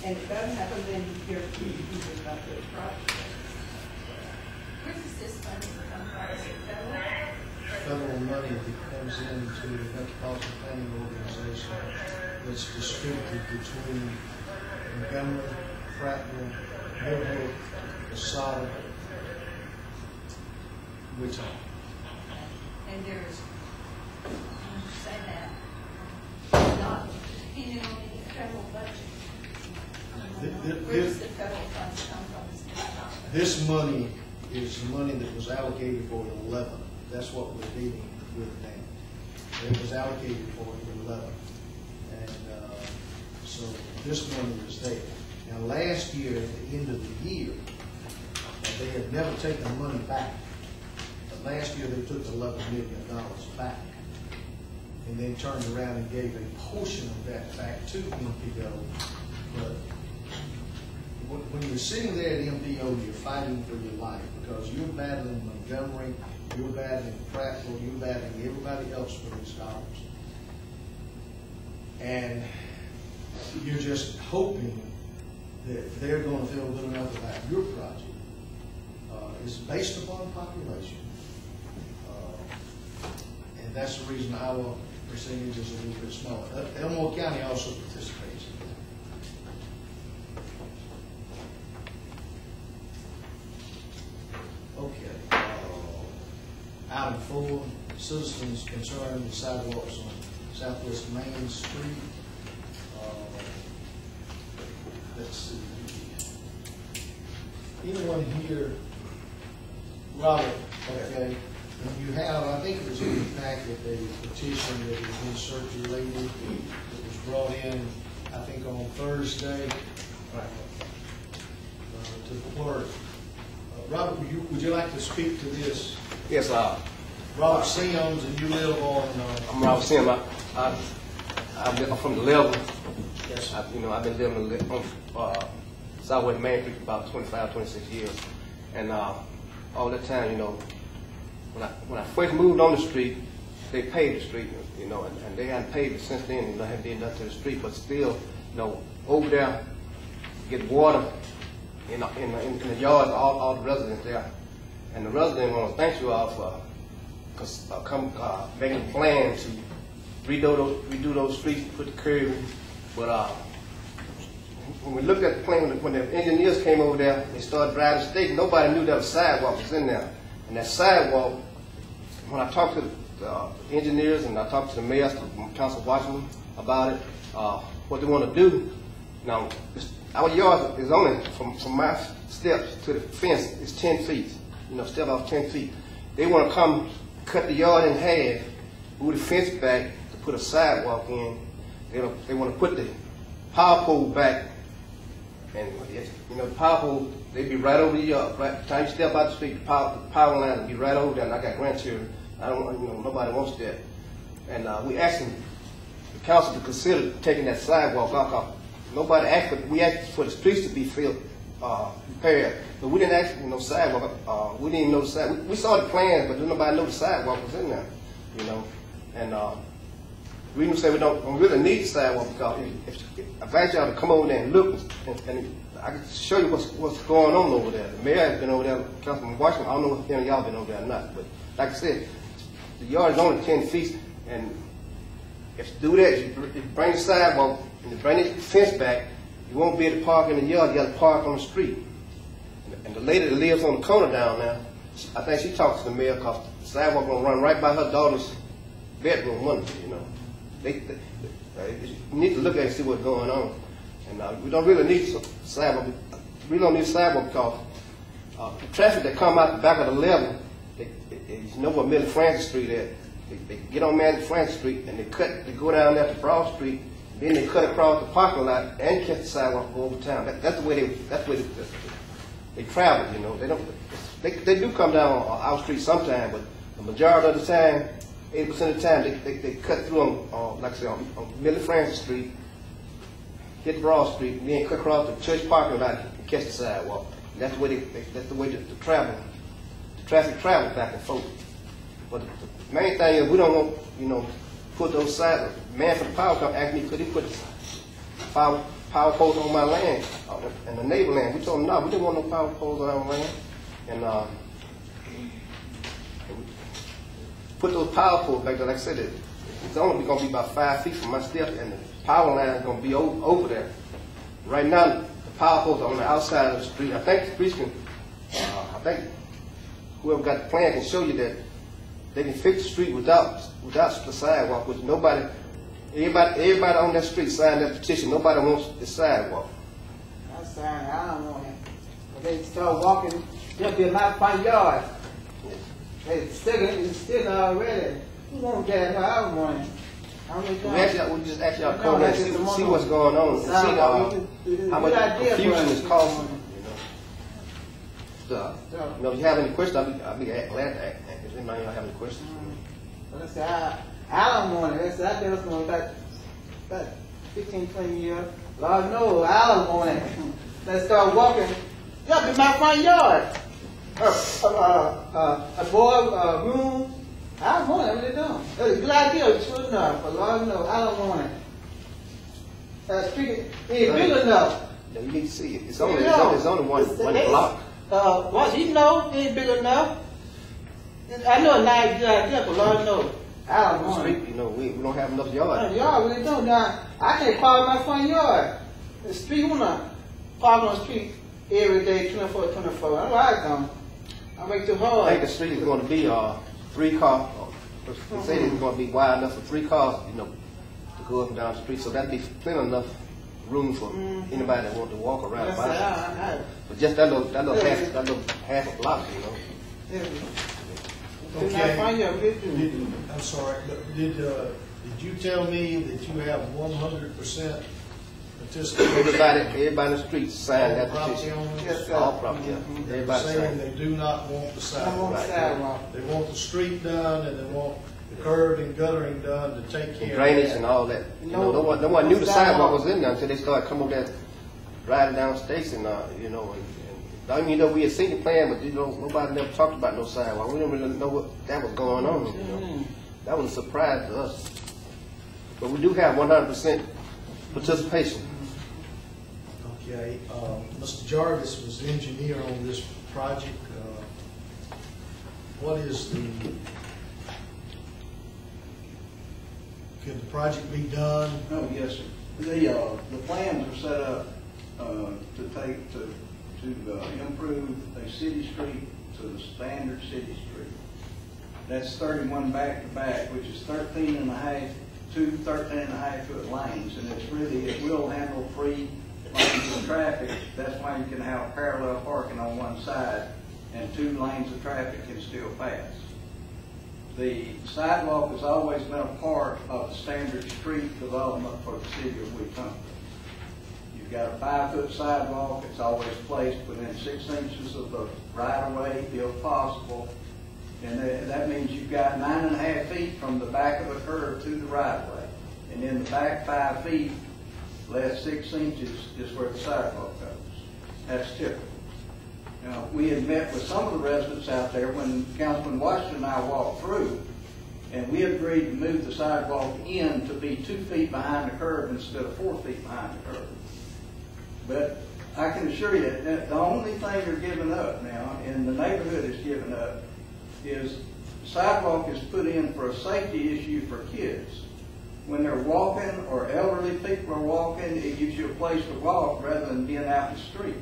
and it doesn't happen, then you're just not doing it properly. Where does this money come from? Is it federal? Federal money that comes into the Metropolitan Planning Organization that's distributed between Montgomery, Prattville, Millville, Posada, Wichita. And there's, I'm just saying that, not depending on the federal budget. Where does the federal funds come from? This money is the money that was allocated for 11. That's what we're dealing with now. It was allocated for 11. And so this money is there. Now last year, at the end of the year, they had never taken money back. But last year they took $11 million back and then turned around and gave a portion of that back to MPO. But when you're sitting there at MPO, you're fighting for your life because you're battling Montgomery, you're battling Prattville, you're battling everybody else for these dollars. And you're just hoping that they're going to feel good enough about your project. It's based upon population. And that's the reason our percentage is a little bit smaller. Elmore County also participates in that. Okay. Item 4, citizens concerning the sidewalks on Southwest Main Street. Let's see. Anyone here, Robert, okay, you have, I think it was in the packet, a petition that was in circulated, that was brought in, I think on Thursday, to the clerk. Robert, would you like to speak to this? Yes, Robert Sims, and you live on... I'm Robert Sims. I'm from the level. Yes. I've been living on Southwest Main Street for about 25, 26 years. And all that time, when I first moved on the street, they paved the street, and they hadn't paved it since then, hadn't done nothing to the street, but still, over there, get water in the yards, all the residents there. And the residents want to thank you all for making a plan to redo those streets, put the curb in. But when we looked at the plan, when the engineers came over there, they started driving the stake, nobody knew that a sidewalk was in there. And that sidewalk, when I talked to the engineers and I talked to the mayor, Council Washington about it, what they want to do, now, our yard is only, from my steps to the fence, is 10 feet, step off 10 feet. They want to come cut the yard in half, move the fence back to put a sidewalk in. They want to put the power pole back, and the power pole, they'd be right over the yard. Right, the time you step out the street, the power line would be right over there. And I got grandchildren. I don't, nobody wants that. And we asked the council to consider taking that sidewalk off. Nobody asked, but we asked for the streets to be repaired. But we didn't ask for no sidewalk. We didn't even know the sidewalk. We saw the plans, but nobody knew the sidewalk was in there. And we even say we don't really need the sidewalk because if I invite y'all to come over there and look, and I can show you what's going on over there. The mayor has been over there, Councilman Washington. I don't know if any of y'all been over there or not, but like I said, the yard is only 10 feet, and if you do that, you bring the sidewalk and you bring the fence back, you won't be able to park in the yard. You got to park on the street. And the lady that lives on the corner down there, I think she talks to the mayor because the sidewalk gonna run right by her daughter's bedroom window. They need to look at it and see what's going on. And we don't really need sidewalk. We don't need sidewalk because the traffic that come out the back of the level, you know what Millie Francis Street is. They get on Millie Francis Street and they go down there to Broad Street, then they cut across the parking lot and catch the sidewalk and go over town. That's the way they travel. They don't. They do come down on our street sometime, but the majority of the time, 80% of the time, they cut through on like I said, on Millie Francis Street, hit Broad Street, and then cut across the church parking lot and catch the sidewalk. And that's the way the traffic travel back and forth. But the main thing is we don't want, put those sidewalks. Man from the power company asked me, could he put power poles on my land, and the neighbor land. We told them, no, we didn't want no power poles on our land. And put those power poles back there. Like I said, it's only going to be about 5 feet from my step, and the power line is going to be over there. Right now, the power poles are on the outside of the street. I think the streets can, I think whoever got the plan can show you that they can fix the street without the sidewalk, which everybody on that street signed that petition. Nobody wants the sidewalk. I signed, I don't want it. But they start walking up in my front yard. They stick already. Who won't get it? I don't want it. We just ask y'all to come and see what's going on and see how much confusion is causing. So, if you have any questions, I'll be glad to answer. If anybody have any questions. But I said, I don't want it. I said, I did this for about 15, 20 years. Lord knows, I don't want it. Let's start walking up in my front yard. A boy, room. I don't want it. What they doing? It's a good idea. It's good enough. But Lord knows, I don't want it. That street ain't big enough. No, you need to see it. It's only one block. What you know ain't big enough. I know it's not a good idea, but Lord knows. I don't want it. You know, we don't have enough yard. Yard, what they doing now? I can't park in my front yard. The street, who not park on the street every day, 24/24. That's why I come. I make too hard. I think the street is going to be 3 cars. They say it's going to be wide enough for 3 cars, to go up and down the street. So that'd be plenty enough room for anybody that wants to walk around. But just that little half a block, Okay. I'm sorry. Did you tell me that you have 100% participation? Everybody in the street signed that petition. Yes, All property. They're Everybody saying signed. they do not want the I want the sidewalk. sidewalk. They want the street done, and they want the curb and guttering done to take care of Drainage that. and all that. No one knew the sidewalk was in there until they started coming over there, riding down Station, I mean, we had seen the plan, but nobody never talked about no sidewalk. We didn't really know what that was going on. That was a surprise to us. But we do have 100% participation. Okay, Mr. Jarvis was the engineer on this project. What is can the project be done? Oh, yes, sir. The plans are set up to improve a city street to the standard city street. That's 31 back-to-back, which is 13 and a half foot lanes, and it will handle 3 lanes of traffic. That's why you can have parallel parking on one side, and 2 lanes of traffic can still pass. The sidewalk has always been a part of the standard street development for the city of Wetumpka. You've got a 5-foot sidewalk. It's always placed within 6 inches of the right-of-way, if possible. And that means you've got 9.5 feet from the back of the curb to the right-of-way. And in the back 5 feet, less 6 inches is where the sidewalk goes. That's typical. Now, we had met with some of the residents out there when Councilman Washington and I walked through, and we agreed to move the sidewalk in to be 2 feet behind the curb instead of 4 feet behind the curb. But I can assure you that the only thing they're giving up now, and the neighborhood is giving up, is sidewalk is put in for a safety issue for kids. When they're walking or elderly people are walking, it gives you a place to walk rather than being out in the street.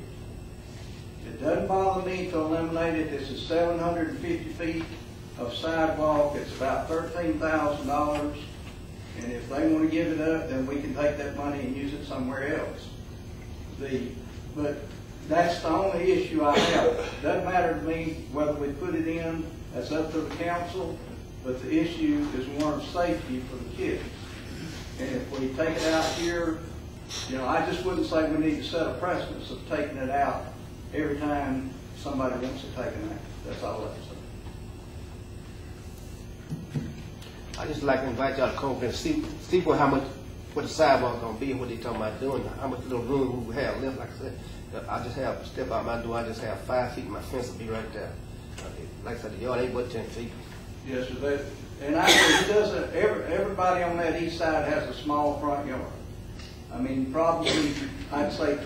It doesn't bother me to eliminate it. This is 750 feet of sidewalk. It's about $13,000. And if they want to give it up, then we can take that money and use it somewhere else. But that's the only issue I have. It doesn't matter to me whether we put it in. That's up to the council. But the issue is one of safety for the kids. And if we take it out here, I just wouldn't say we need to set a precedence of taking it out every time somebody wants to take it out. That's all I can say. I just like to invite y'all to come over and see what the sidewalk gonna be and what they talking about doing, how much little room we have left. Like I said, I just have to step out my door. I just have 5 feet. My fence will be right there. Like I said, the yard ain't but 10 feet. Yes, sir. And I agree. Everybody on that east side has a small front yard. I mean, probably, I'd say